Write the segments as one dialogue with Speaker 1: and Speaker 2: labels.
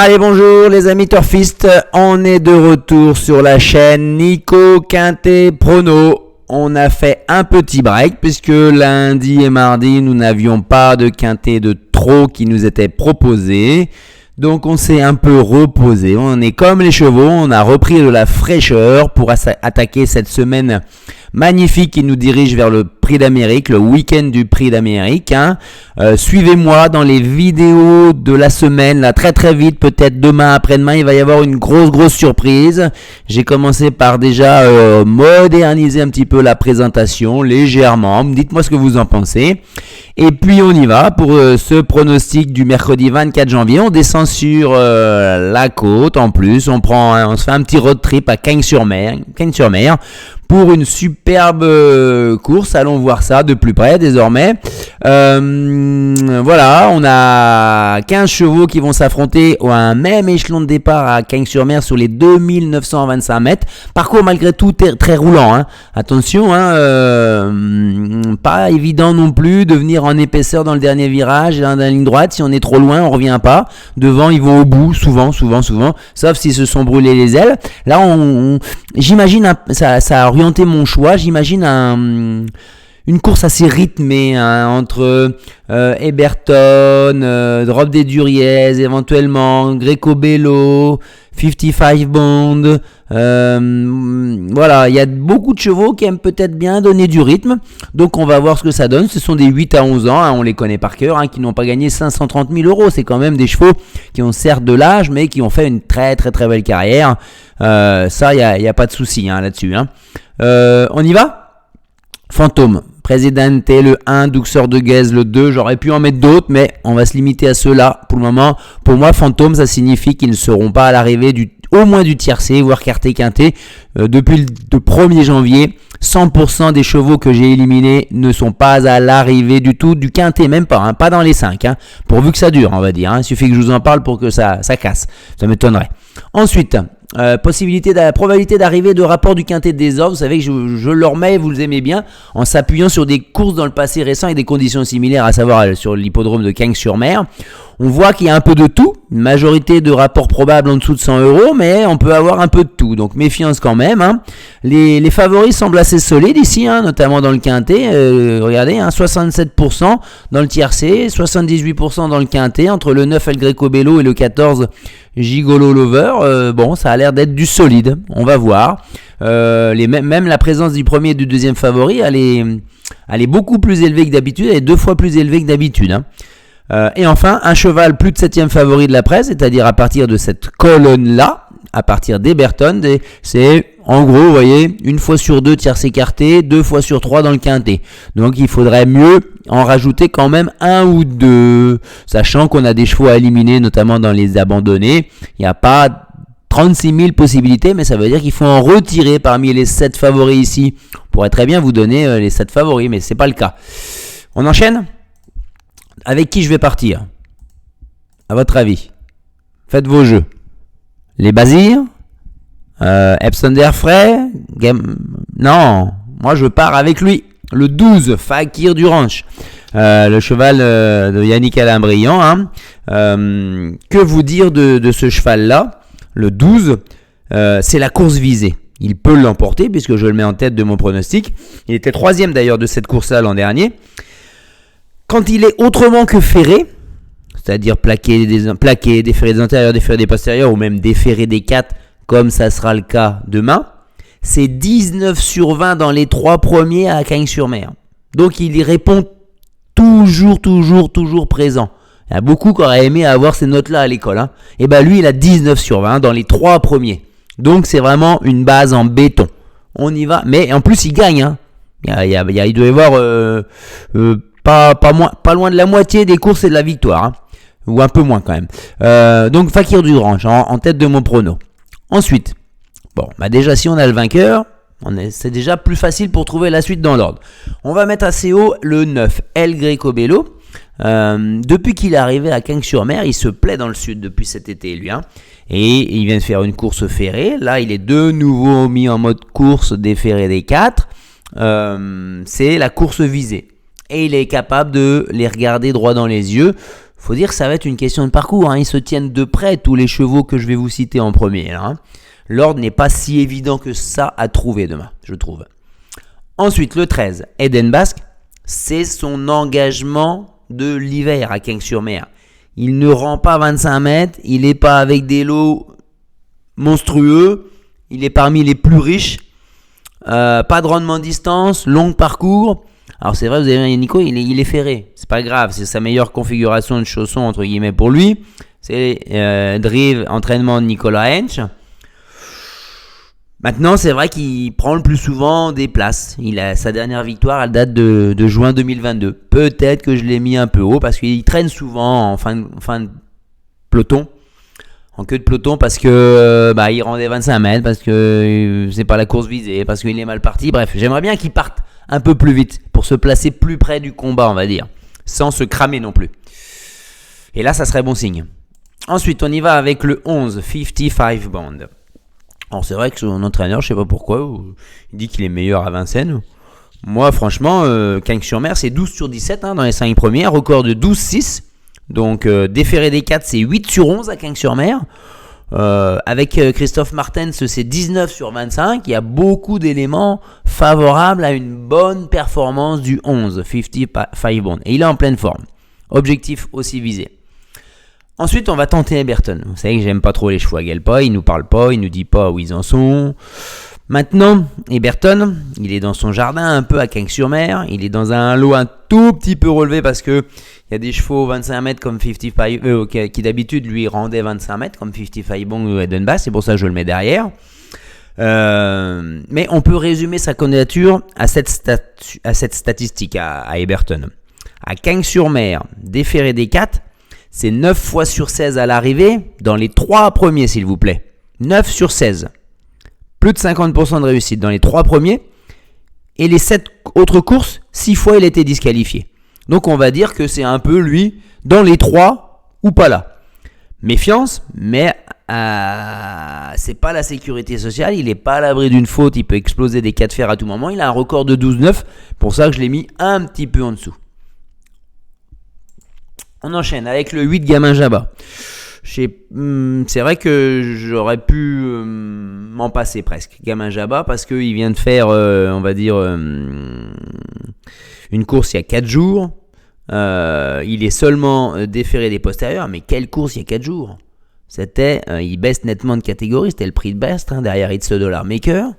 Speaker 1: Allez, bonjour les amis turfistes, on est de retour sur la chaîne Nico Quintet Prono. On a fait un petit break puisque lundi et mardi nous n'avions pas de quintet de trop qui nous était proposé. Donc on s'est un peu reposé, on est comme les chevaux, on a repris de la fraîcheur pour attaquer cette semaine magnifique qui nous dirige vers le Prix d'Amérique, le week-end du Prix d'Amérique. Suivez-moi dans les vidéos de la semaine, là très très vite, peut-être demain, après-demain, il va y avoir une grosse surprise. J'ai commencé par déjà moderniser un petit peu la présentation, légèrement. Dites-moi ce que vous en pensez. Et puis on y va pour ce pronostic du mercredi 24 janvier. On descend sur la côte en plus. On se fait un petit road trip à Cagnes-sur-Mer pour une superbe course. Allons voir ça de plus près désormais. Voilà, on a 15 chevaux qui vont s'affronter à un même échelon de départ à Cagnes-sur-Mer sur les 2925 mètres. Parcours malgré tout très roulant. Attention, pas évident non plus de venir en épaisseur dans le dernier virage dans la ligne droite. Si on est trop loin, on revient pas. Devant, ils vont au bout, souvent. Sauf s'ils se sont brûlés les ailes. Là, j'imagine, ça a orienté mon choix. J'imagine une course assez rythmée entre Eberton, Drop des Duriez, éventuellement Greco Bello, 55 Bond. Voilà, il y a beaucoup de chevaux qui aiment peut-être bien donner du rythme. Donc on va voir ce que ça donne. Ce sont des 8 à 11 ans, on les connaît par cœur, qui n'ont pas gagné 530 000 €. C'est quand même des chevaux qui ont certes de l'âge, mais qui ont fait une très belle carrière. Ça, il n'y a pas de souci là-dessus. On y va ? Fantôme, Presidente le 1, Duxor de Guez le 2, j'aurais pu en mettre d'autres, mais on va se limiter à ceux-là pour le moment. Pour moi, Fantôme, ça signifie qu'ils ne seront pas à l'arrivée au moins du tiercé, voire quarté quinté. Depuis le 1er janvier, 100% des chevaux que j'ai éliminés ne sont pas à l'arrivée du tout, du quinté, même pas, pas dans les 5, pourvu que ça dure, on va dire. Il suffit que je vous en parle pour que ça casse, ça m'étonnerait. Ensuite, probabilité d'arrivée de rapport du quintet de désordre. Vous savez que je le remets, vous le aimez bien, en s'appuyant sur des courses dans le passé récent avec des conditions similaires, à savoir sur l'hippodrome de Cagnes-sur-Mer. On voit qu'il y a un peu de tout, une majorité de rapports probables en dessous de 100 €, mais on peut avoir un peu de tout, donc méfiance quand même. Les favoris semblent assez solides ici, notamment dans le quintet. Regardez, 67% dans le tiercé, 78% dans le quintet, entre le 9 El Greco Bello et le 14 Gigolo Lover. Bon, ça a l'air d'être du solide, on va voir. Même la présence du premier et du deuxième favori, elle est beaucoup plus élevée que d'habitude, elle est 2 fois plus élevée que d'habitude. Et enfin, un cheval plus de 7e favori de la presse, c'est-à-dire à partir de cette colonne-là, à partir d'Eberton, c'est en gros, vous voyez, 1 fois sur 2 tierces écartées, 2 fois sur 3 dans le quintet. Donc il faudrait mieux en rajouter quand même 1 ou 2, sachant qu'on a des chevaux à éliminer, notamment dans les abandonnés. Il n'y a pas 36 000 possibilités, mais ça veut dire qu'il faut en retirer parmi les 7 favoris ici. On pourrait très bien vous donner les 7 favoris, mais c'est pas le cas. On enchaîne ? Avec qui je vais partir ? À votre avis ? Faites vos jeux. Les Bazirs ? Epson Frey ? Non, moi je pars avec lui. Le 12, Fakir du Ranch. Le cheval de Yannick Alain-Briand. Que vous dire de ce cheval-là ? Le 12, c'est la course visée. Il peut l'emporter puisque je le mets en tête de mon pronostic. Il était 3e d'ailleurs de cette course-là l'an dernier. Quand il est autrement que ferré, c'est-à-dire plaqué, déferré des antérieurs, déferré des postérieurs ou même déferré des 4, comme ça sera le cas demain, c'est 19 sur 20 dans les 3 premiers à Cagnes-sur-Mer. Donc il y répond toujours présent. Il y a beaucoup qui auraient aimé avoir ces notes-là à l'école. Et lui, il a 19 sur 20 dans les 3 premiers. Donc c'est vraiment une base en béton. On y va. Mais en plus, il gagne. Il doit y avoir... pas loin de la moitié des courses et de la victoire, ou un peu moins quand même. Donc Fakir du Ranch en tête de mon prono. Ensuite, déjà si on a le vainqueur, c'est déjà plus facile pour trouver la suite dans l'ordre. On va mettre assez haut le 9 El Greco Bello. Depuis qu'il est arrivé à Cagnes-sur-Mer, il se plaît dans le sud depuis cet été lui. Et il vient de faire une course ferrée. Là, il est de nouveau mis en mode course déferré des 4. C'est la course visée. Et il est capable de les regarder droit dans les yeux. Faut dire que ça va être une question de parcours. Ils se tiennent de près, tous les chevaux que je vais vous citer en premier. Là. L'ordre n'est pas si évident que ça à trouver demain, je trouve. Ensuite, le 13, Eden Basque, c'est son engagement de l'hiver à Cagnes-sur-Mer. Il ne rend pas 25 mètres, il n'est pas avec des lots monstrueux, il est parmi les plus riches, pas de rendement de distance, long parcours. Alors c'est vrai, vous avez Nico, il est ferré, c'est pas grave, c'est sa meilleure configuration de chaussons entre guillemets pour lui. C'est drive, entraînement de Nicolas Hench. Maintenant, c'est vrai qu'il prend le plus souvent des places. Sa dernière victoire, elle date de juin 2022. Peut-être que je l'ai mis un peu haut parce qu'il traîne souvent en fin de peloton, en queue de peloton parce que il rendait 25 mètres, parce que c'est pas la course visée, parce qu'il est mal parti. Bref, j'aimerais bien qu'il parte un peu plus vite pour se placer plus près du combat, on va dire, sans se cramer non plus. Et là, ça serait bon signe. Ensuite, on y va avec le 11, 55 Bond. Alors c'est vrai que son entraîneur, je sais pas pourquoi, il dit qu'il est meilleur à Vincennes. Moi franchement, Cagnes-sur-Mer c'est 12 sur 17 dans les 5 premiers, record de 12-6. Donc déféré des 4 c'est 8 sur 11 à Cagnes-sur-Mer. Avec Christophe Martens c'est 19 sur 25. Il y a beaucoup d'éléments favorables à une bonne performance du 11, 55 Bond. Et il est en pleine forme. Objectif aussi visé. Ensuite, on va tenter Eberton. Vous savez que j'aime pas trop les chevaux à Galpa. Il nous parle pas, il nous dit pas où ils en sont. Maintenant, Eberton, il est dans son jardin un peu à Cagnes-sur-Mer. Il est dans un lot un tout petit peu relevé parce que il y a des chevaux 25 mètres comme 55, qui d'habitude lui rendaient 25 mètres comme 55 Bond ou Eden Bass. C'est pour ça que je le mets derrière. Mais on peut résumer sa candidature à cette statistique à Eberton. À Cagnes-sur-Mer, déféré des 4. C'est 9 fois sur 16 à l'arrivée, dans les 3 premiers s'il vous plaît. 9 sur 16. Plus de 50% de réussite dans les 3 premiers. Et les 7 autres courses, 6 fois il était disqualifié. Donc on va dire que c'est un peu lui, dans les 3 ou pas là. Méfiance, mais c'est pas la sécurité sociale, il n'est pas à l'abri d'une faute, il peut exploser des cas de fer à tout moment. Il a un record de 12-9, pour ça que je l'ai mis un petit peu en dessous. On enchaîne avec le 8 Gamin Jabba. C'est vrai que j'aurais pu m'en passer presque. Gamin Jabba parce qu'il vient de faire, on va dire, une course il y a 4 jours. Il est seulement déféré des postérieurs. Mais quelle course il y a 4 jours? Il baisse nettement de catégorie. C'était le prix de Best derrière It's a Dollar Maker.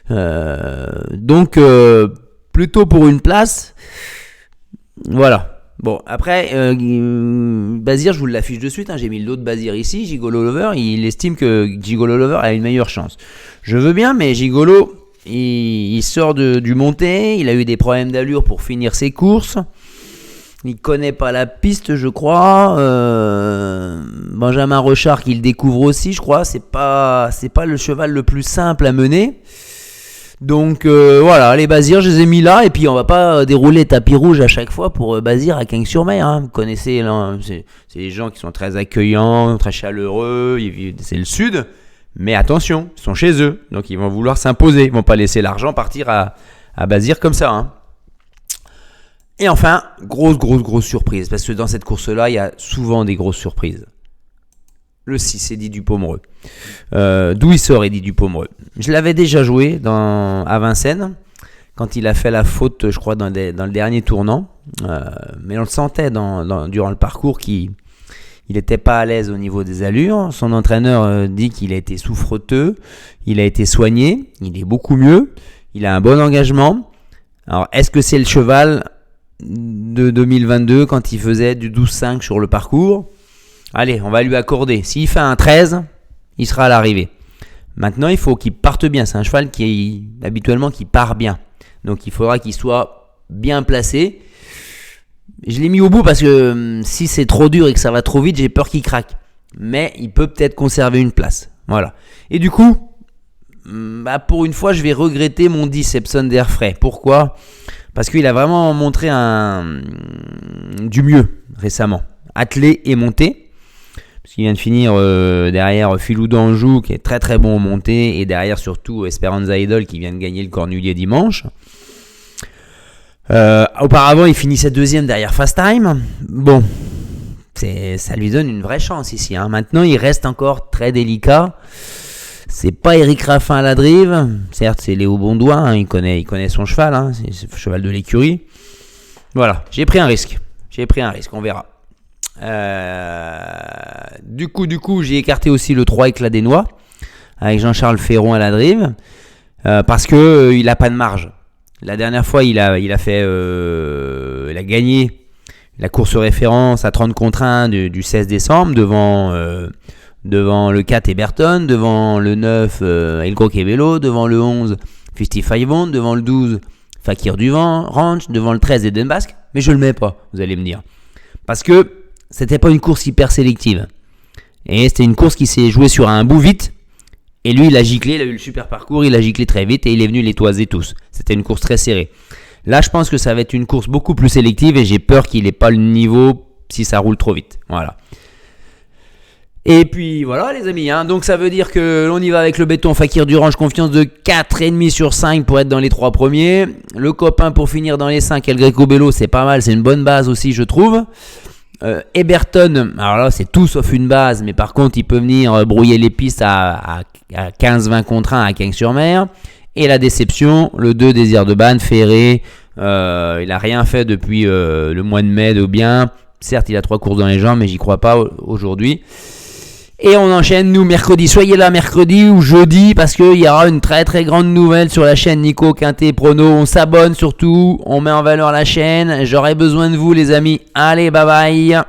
Speaker 1: Donc, plutôt pour une place. Voilà. Bon, après, Bazir, je vous l'affiche de suite, j'ai mis l'autre Bazir ici, Gigolo Lover, il estime que Gigolo Lover a une meilleure chance. Je veux bien, mais Gigolo, il sort du monté, il a eu des problèmes d'allure pour finir ses courses, il connaît pas la piste, je crois, Benjamin Rochard qui le découvre aussi, je crois, c'est pas le cheval le plus simple à mener. Donc voilà, les Bazirs, je les ai mis là, et puis on va pas dérouler tapis rouge à chaque fois pour Bazir à Cagnes-sur-Mer. Vous connaissez, là, c'est des gens qui sont très accueillants, très chaleureux, c'est le sud, mais attention, ils sont chez eux, donc ils vont vouloir s'imposer, ils vont pas laisser l'argent partir à Bazir comme ça. Et enfin, grosse surprise, parce que dans cette course-là, il y a souvent des grosses surprises. Le 6, Eddy Dupomereux. D'où il sort Eddy Dupomereux? Je l'avais déjà joué à Vincennes, quand il a fait la faute, je crois, dans le dernier tournant. Mais on le sentait durant le parcours qu'il n'était pas à l'aise au niveau des allures. Son entraîneur dit qu'il a été souffreteux, il a été soigné, il est beaucoup mieux, il a un bon engagement. Alors, est-ce que c'est le cheval de 2022 quand il faisait du 12-5 sur le parcours? Allez, on va lui accorder. S'il fait un 13, il sera à l'arrivée. Maintenant, il faut qu'il parte bien. C'est un cheval qui part bien. Donc, il faudra qu'il soit bien placé. Je l'ai mis au bout parce que si c'est trop dur et que ça va trop vite, j'ai peur qu'il craque. Mais il peut peut-être conserver une place. Voilà. Et du coup, pour une fois, je vais regretter mon 10 Epson d'Air Frais. Pourquoi? Parce qu'il a vraiment montré du mieux récemment. Attelé et monté. Parce qu'il vient de finir derrière Filou d'Anjou qui est très très bon au monté, et derrière surtout Esperanza Idol qui vient de gagner le Cornulier dimanche. Auparavant il finissait deuxième derrière Fast Time. Bon, ça lui donne une vraie chance ici. Hein. Maintenant, il reste encore très délicat. C'est pas Eric Raffin à la drive. Certes, c'est Léo Bondoin. Hein. Il connaît son cheval. Hein. C'est le cheval de l'écurie. Voilà, j'ai pris un risque. On verra. Du coup, j'ai écarté aussi le 3 Éclat des Noix avec Jean-Charles Ferron à la drive parce que il a pas de marge. La dernière fois, il a gagné la course référence à 30 contre 1 du 16 décembre devant le 4 Eberton, devant le 9 El Croquebello, devant le 11 55 Bond, devant le 12 Fakir du Vent Ranch, devant le 13 Eden Basque, mais je le mets pas, vous allez me dire. Parce que c'était pas une course hyper sélective. Et c'était une course qui s'est jouée sur un bout vite. Et lui, il a giclé, il a eu le super parcours, il a giclé très vite et il est venu les toiser tous. C'était une course très serrée. Là, je pense que ça va être une course beaucoup plus sélective et j'ai peur qu'il n'ait pas le niveau si ça roule trop vite. Voilà. Et puis voilà les amis, hein. Donc ça veut dire que l'on y va avec le béton Fakir du Range, confiance de 4,5 sur 5 pour être dans les 3 premiers. Le copain pour finir dans les 5, El Greco Bello, c'est pas mal, c'est une bonne base aussi je trouve. Eberton, alors là c'est tout sauf une base, mais par contre il peut venir brouiller les pistes à 15-20 contre 1 à Cagnes-sur-Mer. Et la déception, le 2 Désir de Banne, Ferré, il a rien fait depuis le mois de mai de bien. Certes il a 3 courses dans les jambes, mais j'y crois pas aujourd'hui. Et on enchaîne, nous, mercredi. Soyez là mercredi ou jeudi parce qu'il y aura une très très grande nouvelle sur la chaîne Nico Quintet Prono. On s'abonne surtout, on met en valeur la chaîne. J'aurai besoin de vous les amis. Allez, bye bye.